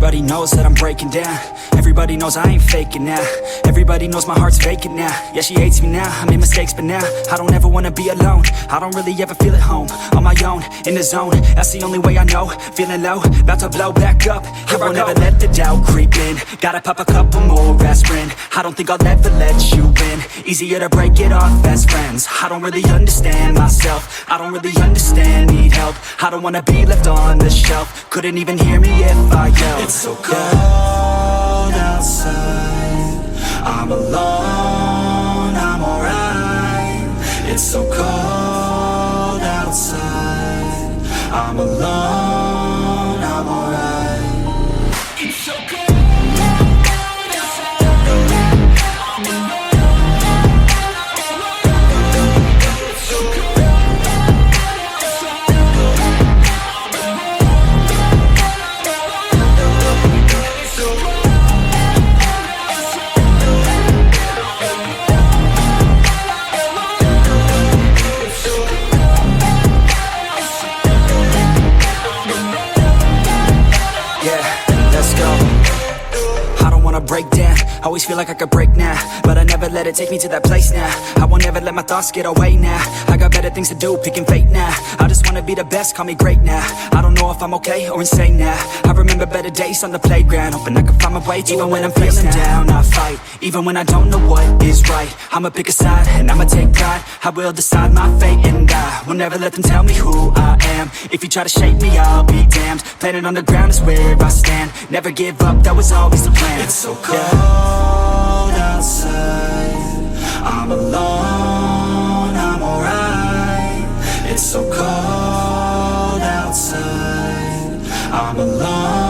Everybody knows that I'm breaking down. Everybody knows I ain't faking now. Everybody knows my heart's vacant now. Yeah, she hates me now, I made mistakes but now I don't ever wanna be alone. I don't really ever feel at home. On my own, in the zone, that's the only way I know. Feeling low, about to blow back up. I won't ever let the doubt creep in. Gotta pop a couple more aspirin. I don't think I'll ever let you in. Easier to break it off best friends. I don't really understand myself. I don't really understand, need help. I don't wanna be left on the shelf. Couldn't even hear me if I yelled. It's so cold outside, I'm alone, I'm alright. It's so cold outside, I'm alone, I'm alright. It's so cold. Break down, always feel like I could break now, but I never let it take me to that place now. I won't ever let my thoughts get away now. I got better things to do, picking fate now. I just wanna be the best, call me great now. I don't know if I'm okay or insane now. I remember better days on the playground, hoping I can find my way. Even when I'm feeling down, I fight. Even when I don't know what is right, I'ma pick a side and I'ma take pride. I will decide my fate and I will never let them tell me who I am. If you try to shape me, I'll be damned. Planet on the ground is where I stand. Never give up, that was always the plan. It's so cold outside, I'm alone, I'm alright. It's so cold outside, I'm alone.